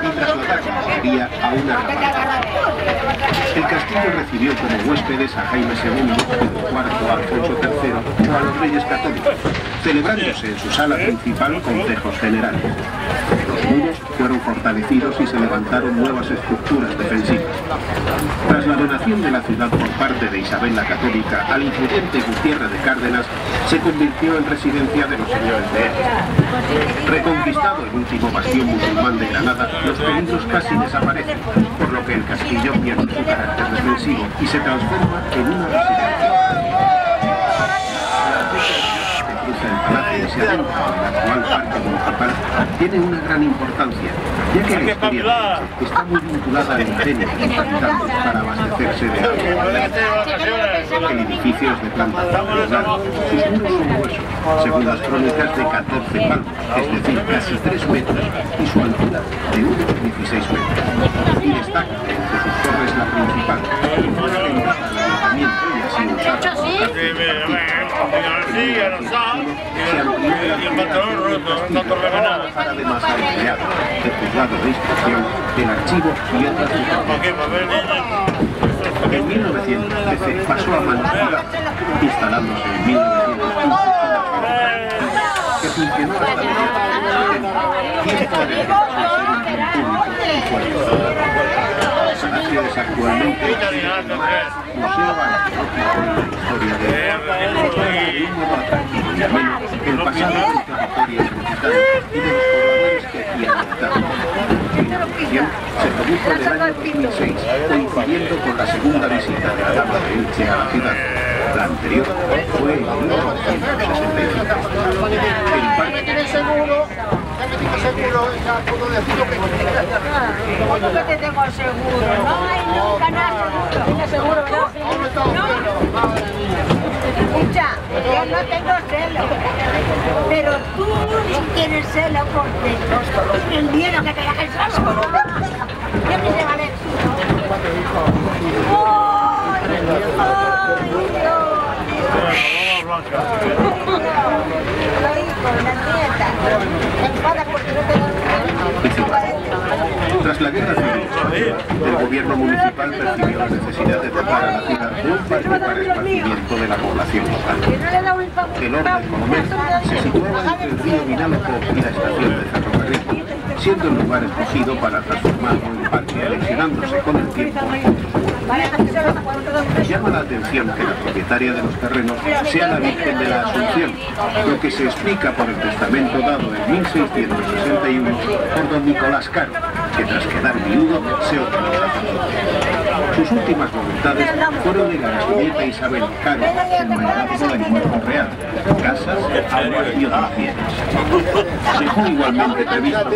y trasladar su caballería a una arrabal. El castillo recibió como huéspedes a Jaime II, Pedro IV, Alfonso III o a los reyes católicos, celebrándose en su sala principal consejos generales. Los muros fueron fortalecidos y se levantaron nuevas estructuras defensivas. Tras la donación de la ciudad por parte de Isabel la Católica al influyente Gutiérrez de Cárdenas, se convirtió en residencia de los señores de Écija. Reconquistado el último bastión musulmán de Granada, los peligros casi desaparecen, por lo que el castillo pierde su carácter defensivo y se transforma en una residencia. El palacio se adentra en el actual parque municipal tiene una gran importancia, ya que la historia de Elche está muy vinculada al ingenio de los habitantes para abastecerse de agua. El edificio es de planta rectangular, sus muros son gruesos, según las crónicas de 14 palmos, es decir, casi 3 metros, y su altura de unos 16 metros. Y destaca entre sus torres la principal, una ventaja del ayuntamiento y así usada por además ha empleado el juzgado de instrucción, el archivo y otras dependencias. En 1913 pasó a manos privadas, instalándose en 1915 que funcionó hasta el tiempo de el palacio es actualmente museo arqueológico de la historia de un modo atractivo y ameno el pasado del territorio mexicano y de los pobladores que aquí han habitado. La inauguración se produjo en el año 2006, coincidiendo con la segunda visita de la Dama de Elche a la ciudad. La anterior fue en 1965. El parque ¿Tienes seguro? Seguro, ya puedo decir lo que quieras. ¿Cómo que te tengo seguro? No hay nunca nada seguro. ¿Tienes seguro, verdad? No. Escucha, yo no tengo celo. Pero tú sí tienes celo porque el miedo que te da el asco. ¿Qué me lleva Alex? ¡Ay, Tras la guerra civil, el gobierno municipal percibió la necesidad de dotar a la ciudad de un parque para esparcimiento de la población local. El Orden Colomer se situaba entre el río Vinalopó y la estación de ferrocarril, siendo el lugar escogido para transformarlo en parque, eleccionándose con el tiempo. Llama la atención que la propietaria de los terrenos sea la Virgen de la Asunción, lo que se explica por el testamento dado en 1661 por don Nicolás Caro, que tras quedar viudo se ordenó sacerdote. Sus últimas voluntades fueron de la nieta Isabel Caro, el mayorazgo del cuerpo real, casas, aguas y otros bienes. Dejó igualmente previsto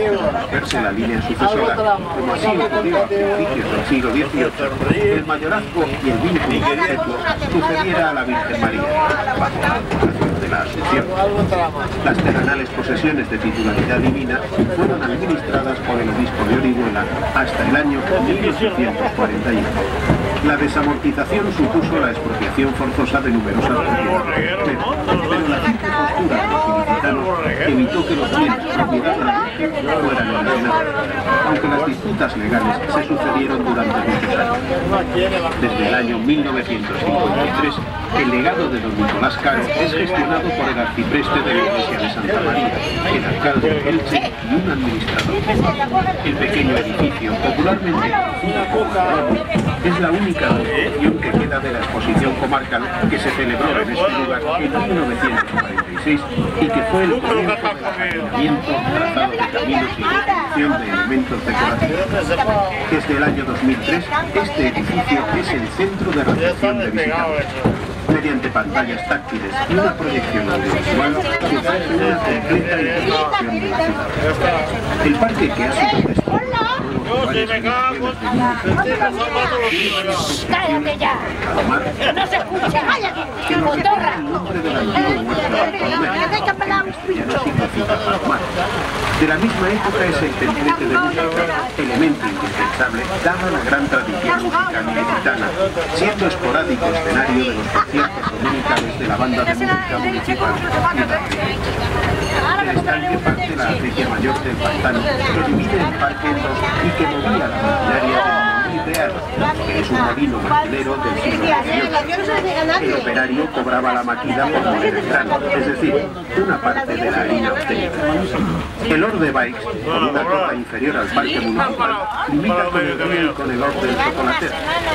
verse la línea sucesora, como así ocurrió a principios del siglo XVIII, el mayorazgo y el vínculo perpetuo sucediera a la Virgen María, bajo la advocación de la Asunción. Las terrenales posesiones de titularidad divina fueron administradas por el obispo de Orihuela hasta el año 1841. La desamortización supuso la expropiación forzosa de numerosas propiedades, pero la firme postura de los ilicitanos evitó que los bienes propiedad de la Virgen fueran enajenados, aunque las disputas legales se sucedieron durante muchos años. Desde el año 1953, el legado de don Nicolás Caro es gestionado por el arcipreste de la iglesia de Santa María, el alcalde de Elche y un administrador. El pequeño edificio, popularmente conocido como Carrón, es la única documentación que queda de la exposición comarcal que se celebró en este lugar en 1946 y que fue el comienzo del acampamiento, trazado de caminos y construcción de elementos decorativos. Desde el año 2003, este edificio es el centro de recepción de visitantes. Mediante pantallas táctiles y una proyección audiovisual se ofrece una completa interpretación de la ciudad. El parque, que ha sido testigo ¡cállate ya! ¡No se escucha! ¡Cállate! ¡Cotorra! El nombre del antiguo huerto palomero, de la misma época es el templete de música, elemento indispensable dada la gran tradición musical ilicitana, siendo esporádico escenario de los conciertos dominicales de la banda de música municipal. del estanque parte la acequia mayor del pantano, que divide el parque en dos y que movía la maquinaria del molino real, que es un molino maquinero del siglo XVIII. El operario cobraba la maquila por moler el grano, es decir, una parte de la harina obtenida. El Hort de Baix, con una cota inferior al parque municipal, limita con el río y con el Hort del Chocolatero,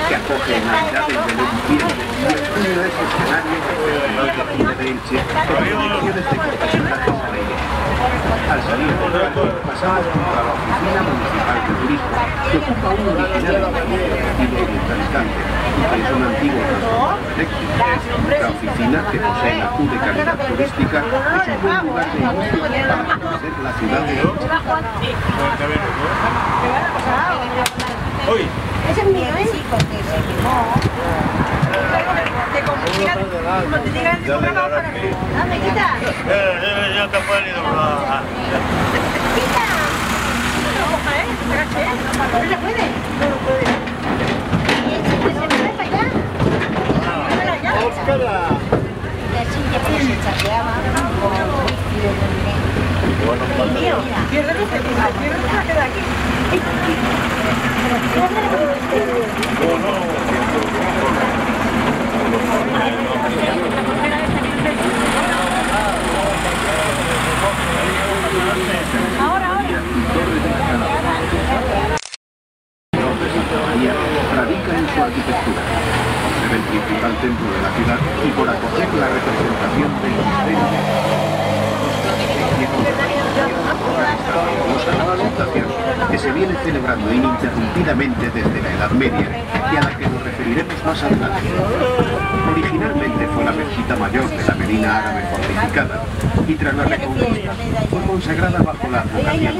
que acoge en Navidad el Belén Viernes, y el río es escenario del Festival de Elche, con proyecciones de cortometrajes al aire. Al salir del parque, pasamos junto a la Oficina Municipal de Turismo, que ocupa un originario estilo orientalizante, que es un antiguo transformador eléctrico. La oficina, que posee la Q de calidad turística, es un buen lugar de inicio para conocer la ciudad de Elche. Ese es mío, ¿eh? Como te digan, te compraba para ti. Dame, quita. Yo te puedo ir a Quita. No coja, ¿eh? Espérate. ¿No se puede? No lo puede. ¿Y el chico se mueve para allá? ¡Óscara! La silla que se chateaba con el mío. Pierde tu felicidad, pierde tu queda aquí. Radica en su arquitectura, por ser el principal templo de la ciudad y por acoger la representación del misterio. Que se viene celebrando ininterrumpidamente desde la Edad Media y a la que nos referiremos más adelante. Originalmente fue la mezquita mayor de la Medina árabe fortificada y tras la Reconquista fue consagrada bajo la advocación.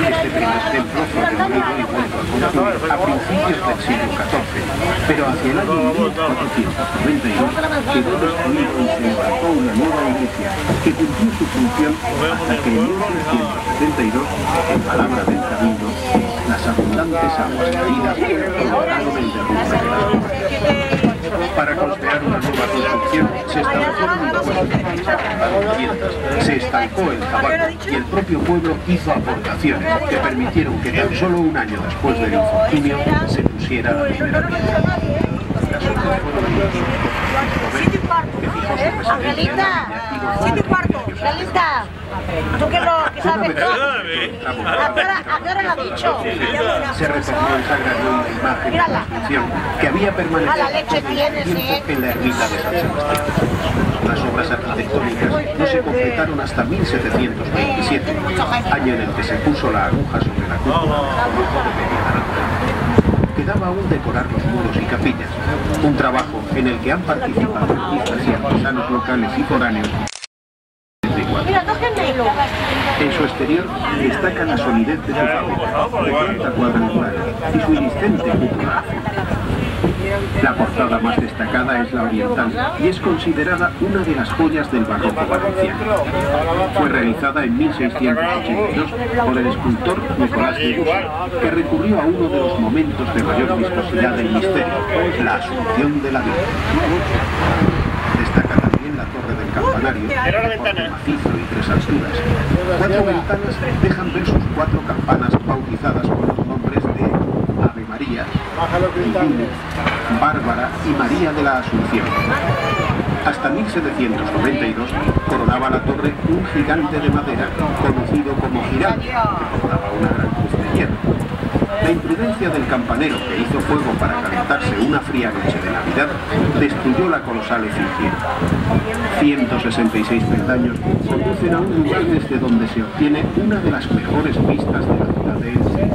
Este primer templo fue demolido y vuelto a construir a principios del siglo XIV, pero hacia el año 1492 quedó destruido y se levantó una nueva iglesia que cumplió su función hasta que en 1372, en palabra del Cabildo, las abundantes aguas caídas provocaron el derrumbe de la torre. Para construir una nueva construcción se establecieron impuestos, se estancó el tabaco y el propio pueblo hizo aportaciones que permitieron que tan solo un año después del infortunio se pusiera la primera piedra. Las obras fueron Angelita, 7:15, Angelita, tú que sabes, ¿a qué hora lo ha dicho? Se reformó el sagrario y la imagen de la Asunción, que había permanecido tiempo en la ermita de San Sebastián. Las obras arquitectónicas no se completaron hasta 1727, año en el que se puso la aguja sobre la cúpula del rojo de media naranja. Quedaba aún decorar los muros y capillas, un trabajo en el que han participado artistas y artesanos locales y foráneos. En su exterior destaca la solidez de su fábrica, de planta cuadrangular, y su iriscente cúpula azul. La portada más destacada es la oriental y es considerada una de las joyas del barroco valenciano. Fue realizada en 1682 por el escultor Nicolás de Bussy, que recurrió a uno de los momentos de mayor vistosidad del misterio, la Asunción de la Virgen. Destaca también la torre del campanario, de porte macizo y 3 alturas. 4 ventanas dejan ver sus 4 campanas bautizadas con los nombres de Ave María, Irene, Bárbara y María de la Asunción. Hasta 1792 coronaba la torre un gigante de madera, conocido como giraldo, que portaba una gran cruz de hierro. La imprudencia del campanero, que hizo fuego para calentarse una fría noche de Navidad, destruyó la colosal efigie. 166 peldaños conducen a un lugar desde donde se obtiene una de las mejores vistas de la ciudad de Elche.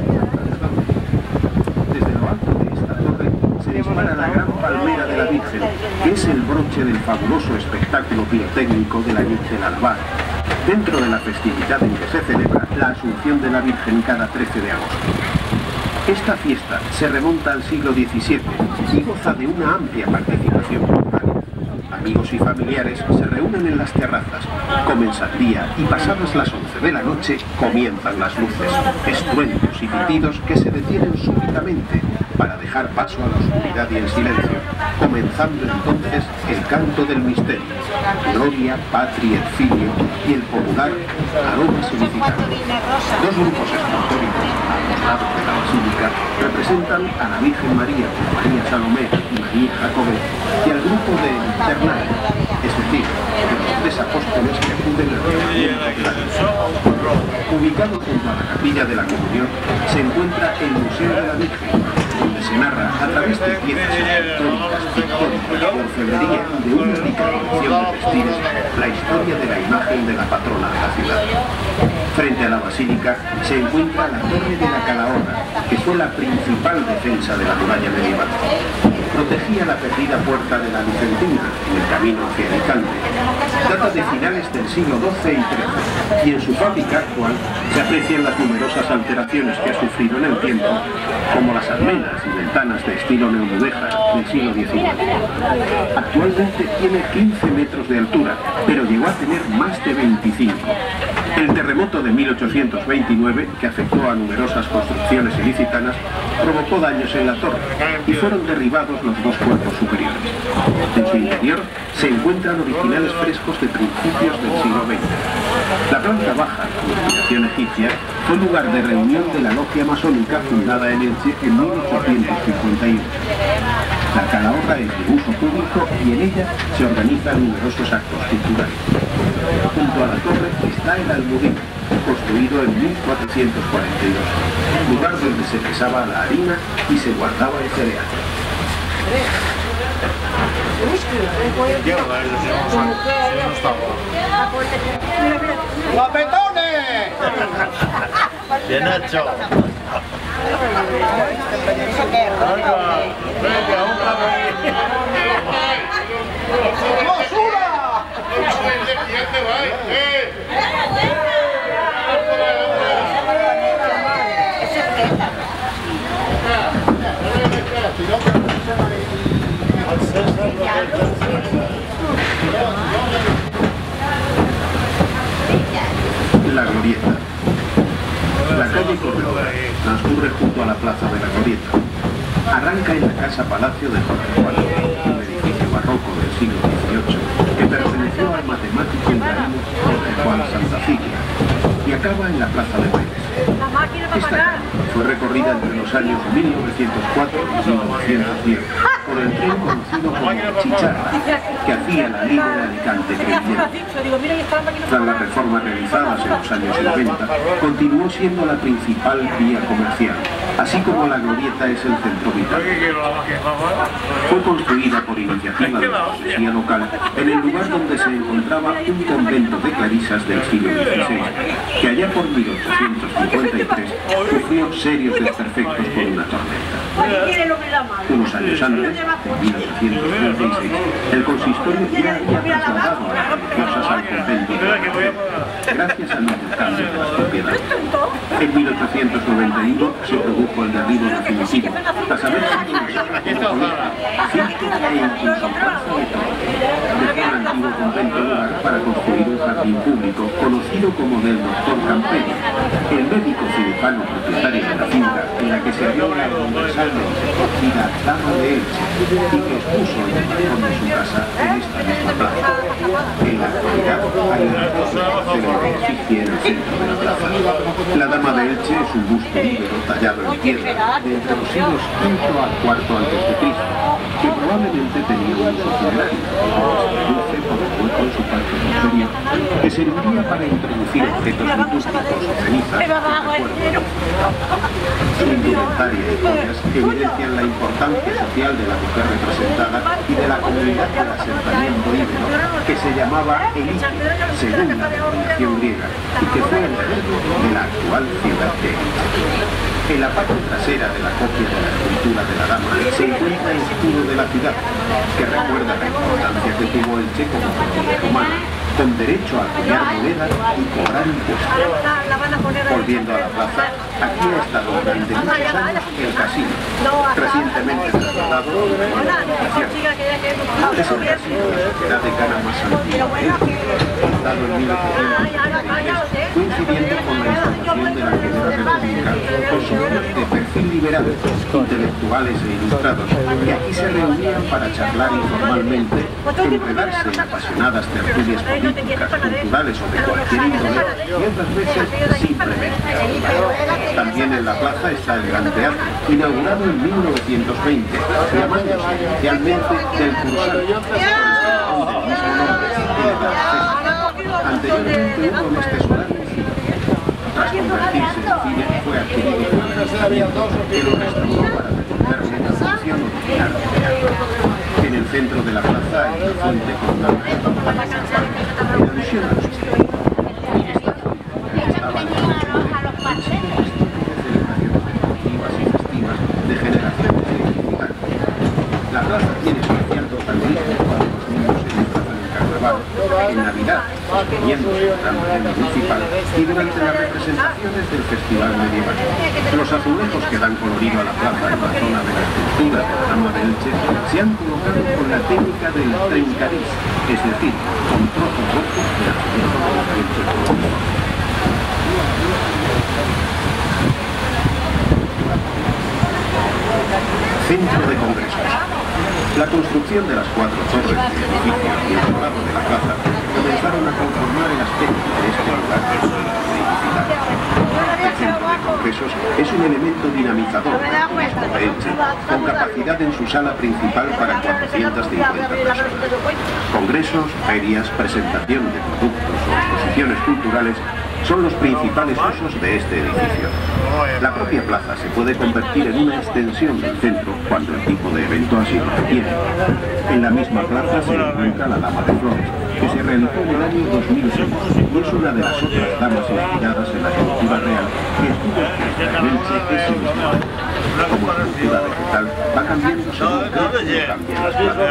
Desde lo alto de esta torre se dispara la gran palmera de la Virgen, que es el broche del fabuloso espectáculo pirotécnico de la Nit del Albar, dentro de la festividad en que se celebra la Asunción de la Virgen cada 13 de agosto. Esta fiesta se remonta al siglo XVII y goza de una amplia participación cultural. Amigos y familiares se reúnen en las terrazas, comen sandía y pasadas las 11 de la noche comienzan las luces, estruendos y pitidos que se detienen súbitamente para dejar paso a la oscuridad y el silencio, comenzando entonces el canto del misterio, Gloria, Patria, et Filio y el popular Aroma Significado. Dos grupos escultóricos a los lados de la basílica representan a la Virgen María, María Salomé y María Jacobé, y al grupo de Internado, es decir, de los tres apóstoles que acuden al llamamiento de la Virgen. Ubicado junto a la capilla de la Comunión se encuentra el Museo de la Virgen, donde se narra a través de piezas escultóricas, pictóricas, orfebrería y de una rica colección de textiles la historia de la imagen de la patrona de la ciudad. Frente a la basílica se encuentra la Torre de la Calahorra, que fue la principal defensa de la muralla medieval. Protegía la perdida puerta de la Lucentina en el camino hacia Alicante. Data de finales del siglo XII y XIII y en su fábrica actual se aprecian las numerosas alteraciones que ha sufrido en el tiempo, como las almenas y ventanas de estilo neomudéjar del siglo XIX. Actualmente tiene 15 metros de altura, pero llegó a tener más de 25. El terremoto de 1829, que afectó a numerosas construcciones ilicitanas, provocó daños en la torre y fueron derribados los dos cuerpos superiores. En su interior se encuentran originales frescos de principios del siglo XX. La planta baja, de inspiración egipcia, fue lugar de reunión de la logia masónica fundada en Elche en 1851. La Calahorra es de uso público y en ella se organizan numerosos actos culturales. Junto a la torre está el Almudí, construido en 1442, lugar donde se pesaba la harina y se guardaba el cereal. ¡Guapetones! Bien hecho. ¡Mosura! La Glorieta. La calle Corredora transcurre junto a la plaza de la Glorieta. Arranca en la casa Palacio de Jorge IV, un edificio barroco del siglo XVIII que perteneció al matemático y marino Jorge Juan Santaciglia, y acaba en la plaza de Bailes. Esta calle fue recorrida entre los años 1904 y 1910 por el tren conocido como Chicharra, que hacía la línea de Alicante-Crevillent. Tras las reformas realizadas en los años 90, continuó siendo la principal vía comercial, así como la Glorieta es el centro vital. Fue construida por iniciativa de la policía local en el lugar donde se encontraba un convento de clarisas del siglo XVI, que allá por 1853 sufrió serios desperfectos por una tormenta. Unos años antes, en 1836, el consistorio ya había trasladado a las religiosas al convento de la Glorieta, gracias al intercambio de las propiedades. En 1891 se produjo el derribo definitivo, tras haber sido usado como colegio, circo e incluso plaza de toros. Dejó el antiguo convento lugar para construir un jardín público conocido como del Doctor Campello, el médico cirujano propietario de la finca en la que se halló la universalmente conocida Dama de Elche y que expuso en el balcón de su casa en esta misma plaza. En la actualidad hay una foto de lo que existe en el centro de la plaza. La Dama de Elche es un busto íbero tallado en piedra de entre los siglos V al IV a.C., que probablemente tenía un uso funerario, como se deduce por el hueco en su parte posterior, que serviría para introducir objetos litúrgicos o cenizas en recuerdo. Su indumentaria y joyas evidencian la importancia social de la mujer representada y de la comunidad del asentamiento íbero, que se llamaba Elite, según la denominación griega, y que fue el ejemplo de la actual ciudad de Elche. En la parte trasera de la copia de la escultura de la dama se encuentra el escudo de la ciudad, que recuerda la importancia que tuvo Elche como colonia romana, con derecho a acuñar monedas y cobrar impuestos. Volviendo a la plaza, aquí ha estado durante muchos años el casino, recientemente trasladado a una urbanización. Es el casino de la sociedad de cana más antigua de Elche, fundado en 1833, coincidiendo con la instalación de la Primera República, con su de perfil liberales, intelectuales e ilustrados, que aquí se reunían para charlar informalmente, enredarse en apasionadas tertulias políticas, culturales o de cualquier índole, y otras veces simplemente hablar. También en la plaza está el Gran Teatro, inaugurado en 1920, llamándose inicialmente del Cursal, del mismo nombre, anteriormente hubo en este solar un cine. Tras convertirse en cine, fue adquirido por el ayuntamiento, que lo restauró para devolverle la función original del teatro. En el centro de la plaza hay una fuente con una campana campal, en alusión a los tiempos. Estaban los celebraciones deportivas y festivas de generaciones significantes. La plaza tiene especial protagonismo cuando los niños se disfrazan en carnaval, en Navidad, miembros del Tramo Municipal y durante las representaciones del Festival Medieval. Los azulejos que dan colorido a la plaza en la zona de la estructura del Tramo de Elche se han colocado con la técnica del trencadís, es decir, con trozos rojos de azulejo de la Elche colorido. Centro de Congresos. La construcción de las 4 torres del edificio y el decorado de la plaza comenzaron a conformar el aspecto de este lugar de visitar. El Centro de Congresos es un elemento dinamizador del turismo de Elche, con capacidad en su sala principal para 450 personas. Congresos, ferias, presentación de productos o exposiciones culturales son los principales usos de este edificio. La propia plaza se puede convertir en una extensión del centro cuando el tipo de evento así lo requiere. En la misma plaza se encuentra la Dama de Flores, que se realizó en el año 2006 y es una de las otras damas inspiradas en la cultura real que estuvo expuesta en Elche ese mismo año. Como la cultura vegetal va cambiando según el tiempo, cambian las plazas.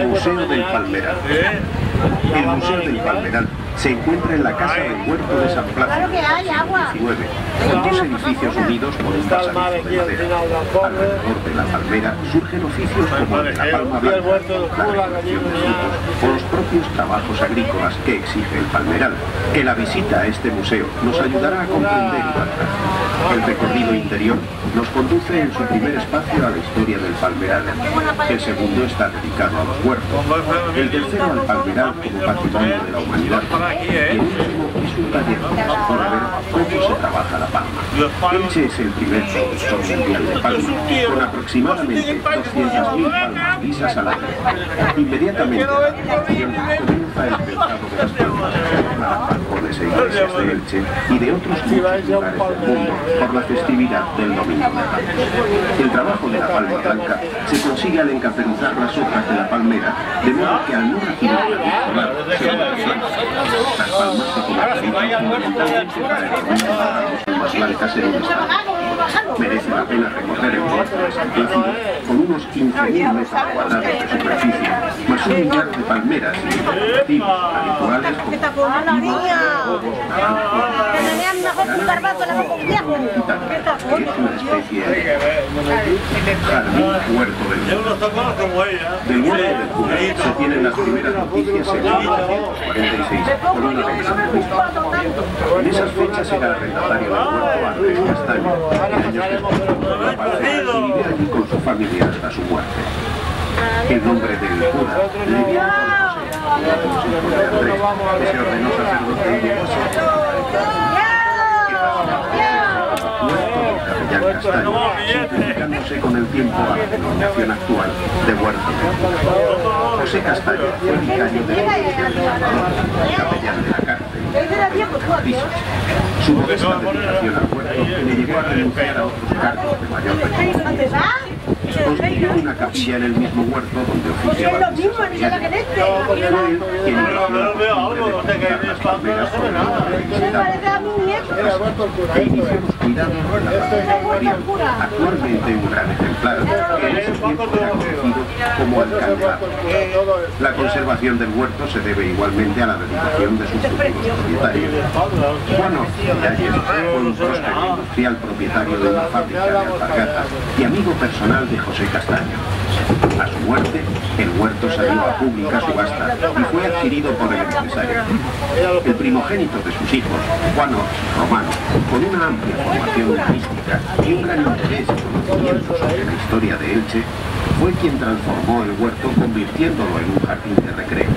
Museo del Palmeral. El Museo del Palmeral se encuentra en la Casa del Huerto de San Plácido, 19, con 2 edificios unidos por un pasadizo de madera. Alrededor de la palmera surgen oficios como el de la palma blanca, la recolección de frutos o los propios trabajos agrícolas que exige el palmeral, que la visita a este museo nos ayudará a comprender y valorar. El recorrido interior nos conduce en su primer espacio a la historia del palmeral. El segundo está dedicado a los huertos. El tercero al palmeral como patrimonio de la humanidad. Y el último es un taller donde se puede ver cómo se trabaja la palma. Elche es el primer productor mundial de palma, con aproximadamente 200.000 palmas lisas al año. Inmediatamente a la producción comienza el pintado de las palmas para balcones e iglesias de Elche y de otros muchos lugares del mundo por la festividad del Domingo de Ramos. El trabajo de la palma blanca se consigue al encaperizar las hojas de la palmera, de modo que al no recibir la luz solar se vuelven blancas. Las palmas se comercializan fundamentalmente para el comercio de las más blancas en un estado. Merece la pena recorrer el huerto de San Plácido con unos 15.000 metros cuadrados de superficie, más un millar de palmeras y cultivos habituales como olivos, hongos, naranjos, que es una especie de jardín huerto del Cura. Del huerto del Cura se tienen las primeras noticias en 1946 por una revista de en esas fechas era arrendatario del huerto Andrés Castaño, y años después la parte vivió allí con su familia hasta su muerte. El nombre del cura le viene por José, uno de los hijos de Andrés, que se ordenó sacerdote y llegó a ser Capellán Castaño, simplificándose con el tiempo a la denominación actual de Huerto del Cura. José Castaño fue vicario de la Iglesia de Salvador, capellán de la cárcel, su modesta dedicación al huerto le llevó a renunciar a otros cargos de mayor reconocimiento. Construyó una capilla en el mismo huerto donde oficiaba misas diarias. Fue él quien inició la costumbre de plantar las palmeras por el lado de e inició los cuidados de la palmera imperial, actualmente un gran ejemplar, que en ese tiempo era conocido como el candelabro. La conservación del huerto se debe igualmente a la dedicación de sus futuros propietarios. Juan Orcillalles fue un próspero industrial propietario de una fábrica de alpargatas y amigo personal de José Castaño. A su muerte, el huerto salió a pública subasta y fue adquirido por el empresario. El primogénito de sus hijos, Juan Romano, con una amplia formación lingüística y un gran interés y conocimiento sobre la historia de Elche, fue quien transformó el huerto convirtiéndolo en un jardín de recreo.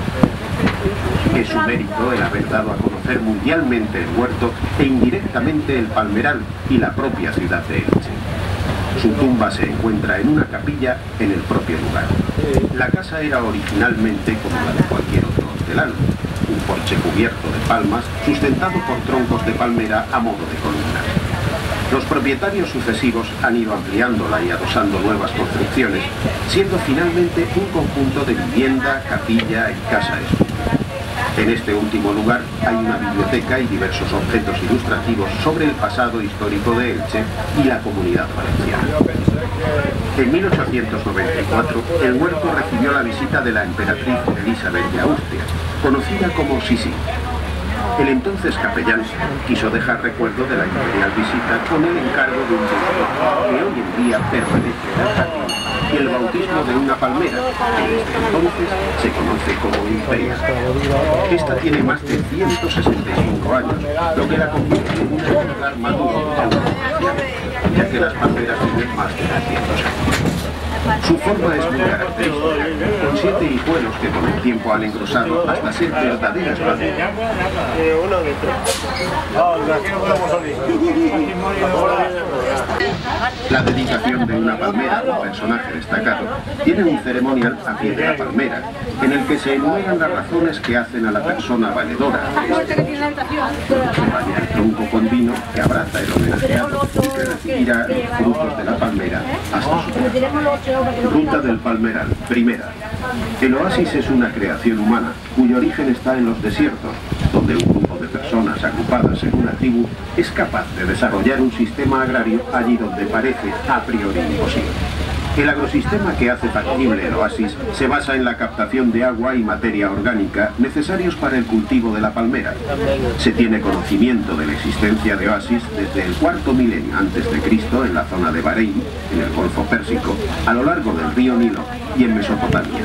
Es su mérito el haber dado a conocer mundialmente el huerto e indirectamente el palmeral y la propia ciudad de Elche. Su tumba se encuentra en una capilla en el propio lugar. La casa era originalmente como la de cualquier otro hortelano, un porche cubierto de palmas sustentado por troncos de palmera a modo de columnas. Los propietarios sucesivos han ido ampliándola y adosando nuevas construcciones, siendo finalmente un conjunto de vivienda, capilla y casa estudio. En este último lugar hay una biblioteca y diversos objetos ilustrativos sobre el pasado histórico de Elche y la Comunidad Valenciana. En 1894, el huerto recibió la visita de la emperatriz Elizabeth de Austria, conocida como Sisi. El entonces capellán quiso dejar recuerdo de la imperial visita con el encargo de un busto que hoy en día permanece en el jardín y el bautismo de una palmera, que desde entonces se conoce como imperial. Esta tiene más de 165 años, lo que la convierte en un ejemplar maduro, ya que las palmeras tienen más de 300 años. Su forma es muy característica, con 7 hijuelos que con el tiempo han engrosado hasta ser verdaderas palmeras. La dedicación de una palmera a un personaje destacado tiene un ceremonial a pie de la palmera, en el que se enumeran las razones que hacen a la persona valedora. Se baña el tronco con vino que abraza el homenajeado y que recibirá los frutos de la palmera hasta su muerte. Ruta del Palmeral, primera. El oasis es una creación humana, cuyo origen está en los desiertos, donde un grupo de personas agrupadas en una tribu es capaz de desarrollar un sistema agrario allí donde parece a priori imposible. El agrosistema que hace factible el oasis se basa en la captación de agua y materia orgánica necesarios para el cultivo de la palmera. Se tiene conocimiento de la existencia de oasis desde el cuarto milenio a.C. en la zona de Bahrein, en el Golfo Pérsico, a lo largo del río Nilo y en Mesopotamia.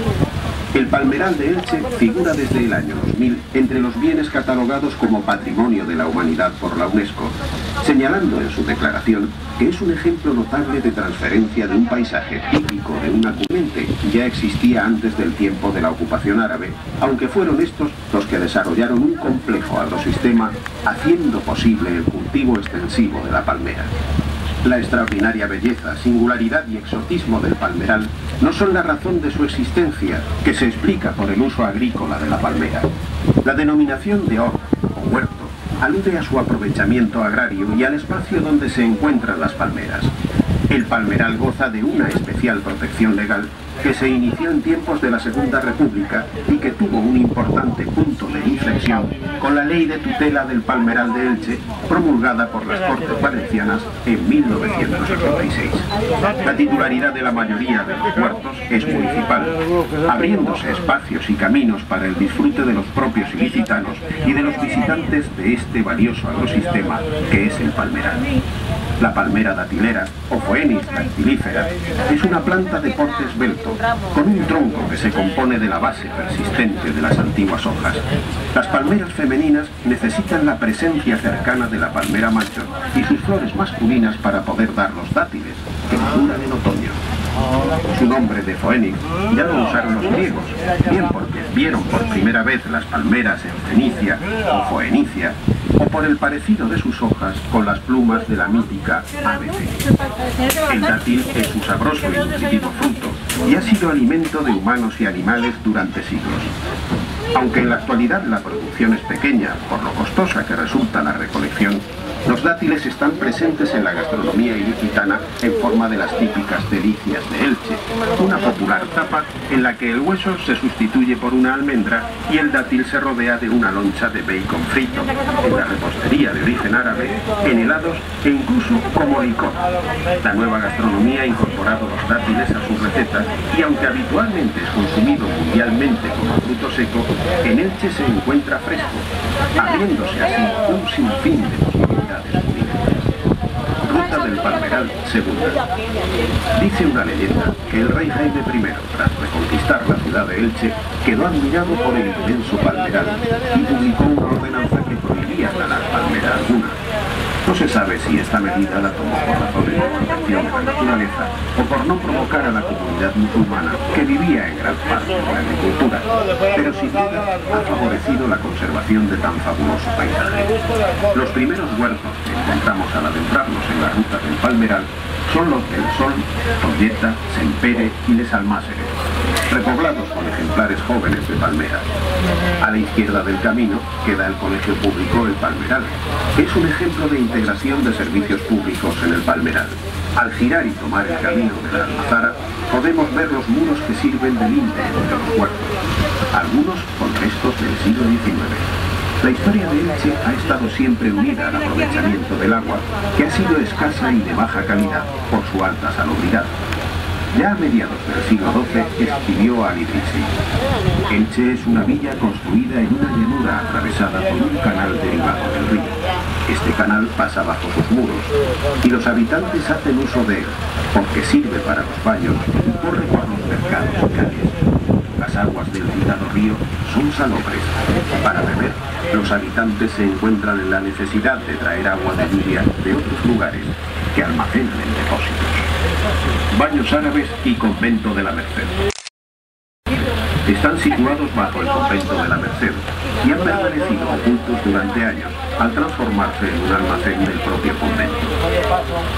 El palmeral de Elche figura desde el año 2000 entre los bienes catalogados como Patrimonio de la Humanidad por la UNESCO, señalando en su declaración que es un ejemplo notable de transferencia de un paisaje típico de una comunidad que ya existía antes del tiempo de la ocupación árabe, aunque fueron estos los que desarrollaron un complejo agrosistema haciendo posible el cultivo extensivo de la palmera. La extraordinaria belleza, singularidad y exotismo del palmeral no son la razón de su existencia, que se explica por el uso agrícola de la palmera. La denominación de hort o huerto alude a su aprovechamiento agrario y al espacio donde se encuentran las palmeras. El palmeral goza de una especial protección legal que se inició en tiempos de la Segunda República y que tuvo un importante punto de inflexión con la Ley de Tutela del Palmeral de Elche, promulgada por las Cortes Valencianas en 1986. La titularidad de la mayoría de los huertos es municipal, abriéndose espacios y caminos para el disfrute de los propios ilicitanos y de los visitantes de este valioso agrosistema que es el palmeral. La palmera datilera, o Phoenix dactilífera, es una planta de porte esbelto, con un tronco que se compone de la base persistente de las antiguas hojas. Las palmeras femeninas necesitan la presencia cercana de la palmera macho y sus flores masculinas para poder dar los dátiles, que maduran en otoño. Su nombre de Phoenix ya lo usaron los griegos, bien porque vieron por primera vez las palmeras en Fenicia o Foenicia, o por el parecido de sus hojas con las plumas de la mítica ave fénix. El dátil es un sabroso y nutritivo fruto y ha sido alimento de humanos y animales durante siglos. Aunque en la actualidad la producción es pequeña por lo costosa que resulta la recolección, los dátiles están presentes en la gastronomía ilicitana en forma de las típicas delicias de Elche, una popular tapa en la que el hueso se sustituye por una almendra y el dátil se rodea de una loncha de bacon frito, en la repostería de origen árabe, en helados e incluso como licor. La nueva gastronomía ha incorporado los dátiles a sus recetas y aunque habitualmente es consumido mundialmente como fruto seco, en Elche se encuentra fresco, abriéndose así un sinfín de posibilidades. Ruta del Palmeral. Palmeral II. Dice una leyenda que el rey Jaime I, tras reconquistar la ciudad de Elche, quedó admirado por el inmenso palmeral y publicó una ordenanza que prohibía talar palmera alguna. No se sabe si esta medida la tomó por razones de protección de la naturaleza o por no provocar a la comunidad musulmana que vivía en gran parte de la agricultura, pero sin duda ha favorecido la conservación de tan fabuloso paisaje. Los primeros huertos que encontramos al adentrarnos en la ruta del Palmeral son los del Sol, Tolleta, Sempere y Les Almáceres, repoblados con ejemplares jóvenes de palmeras. A la izquierda del camino queda el Colegio Público El Palmeral. Es un ejemplo de integración de servicios públicos en el Palmeral. Al girar y tomar el camino de la Almazara, podemos ver los muros que sirven de límite entre los huertos, algunos con restos del siglo XIX. La historia de Elche ha estado siempre unida al aprovechamiento del agua, que ha sido escasa y de baja calidad por su alta salubridad. Ya a mediados del siglo XII escribió Alidrisi: Elche es una villa construida en una llanura atravesada por un canal derivado del río. Este canal pasa bajo sus muros y los habitantes hacen uso de él porque sirve para los baños y corre por los mercados y calles. Las aguas del citado río son salobres. Para beber, los habitantes se encuentran en la necesidad de traer agua de lluvia de otros lugares que almacenan en depósitos. Baños árabes y convento de la Merced. Están situados bajo el convento de la Merced y han permanecido ocultos durante años al transformarse en un almacén del propio convento.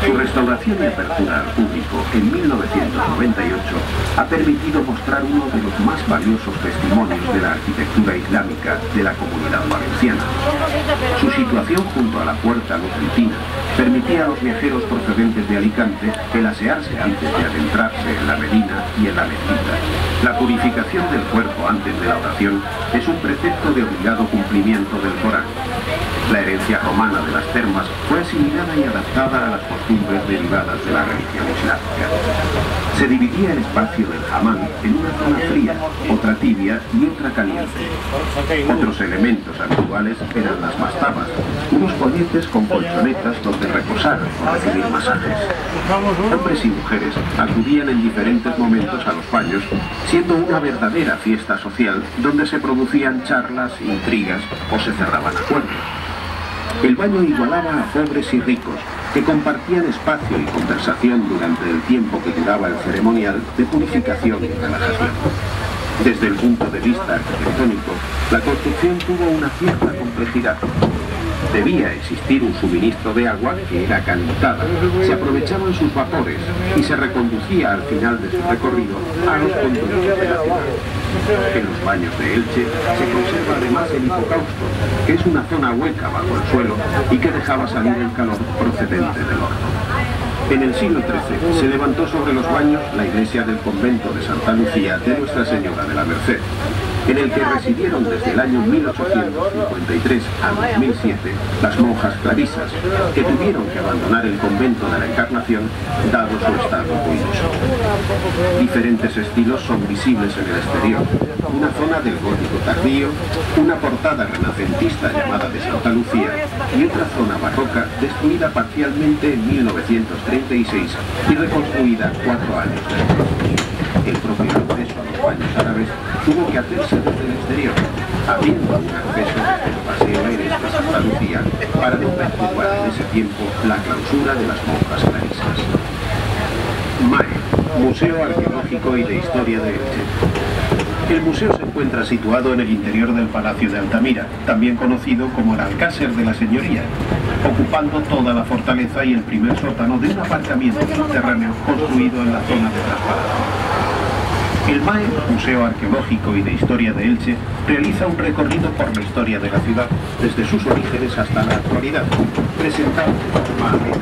Su restauración y apertura al público en 1998 ha permitido mostrar uno de los más valiosos testimonios de la arquitectura islámica de la Comunidad Valenciana. Su situación junto a la puerta nutrentina permitía a los viajeros procedentes de Alicante el asearse antes de adentrarse en la Medina y en la mezquita. La purificación del cuerpo antes de la oración es un precepto de obligado cumplimiento del Corán. La herencia romana de las termas fue asimilada y adaptada a las costumbres derivadas de la religión islámica. Se dividía el espacio del hamán en una zona fría, otra tibia y otra caliente. Otros elementos habituales eran las mastabas, unos polletes con colchonetas donde reposar o recibir masajes. Hombres y mujeres acudían en diferentes momentos a los baños, siendo una verdadera fiesta social donde se producían charlas, intrigas o se cerraban acuerdos. El baño igualaba a pobres y ricos, que compartían espacio y conversación durante el tiempo que duraba el ceremonial de purificación y relajación. Desde el punto de vista arquitectónico, la construcción tuvo una cierta complejidad. Debía existir un suministro de agua que era calentada, se aprovechaban sus vapores y se reconducía al final de su recorrido a los conductos de la ciudad. En los baños de Elche se conserva además el hipocausto, que es una zona hueca bajo el suelo y que dejaba salir el calor procedente del horno. En el siglo XIII se levantó sobre los baños la iglesia del convento de Santa Lucía de Nuestra Señora de la Merced, en el que residieron desde el año 1853 a 2007 las monjas clarisas, que tuvieron que abandonar el convento de la Encarnación dado su estado ruinoso. Diferentes estilos son visibles en el exterior: una zona del gótico tardío, una portada renacentista llamada de Santa Lucía y otra zona barroca destruida parcialmente en 1936 y reconstruida 4 años después. El propio acceso a los baños árabes tuvo que hacerse desde el exterior, abriendo un acceso desde el paseo aéreo de Santa Lucía para no perturbar en ese tiempo la clausura de las monjas clarisas. MAE, Museo Arqueológico y de Historia de Elche. El museo se encuentra situado en el interior del Palacio de Altamira, también conocido como el Alcácer de la Señoría, ocupando toda la fortaleza y el primer sótano de un aparcamiento subterráneo construido en la zona de traspalacio. El MAE, Museo Arqueológico y de Historia de Elche, realiza un recorrido por la historia de la ciudad, desde sus orígenes hasta la actualidad, presentando de forma amena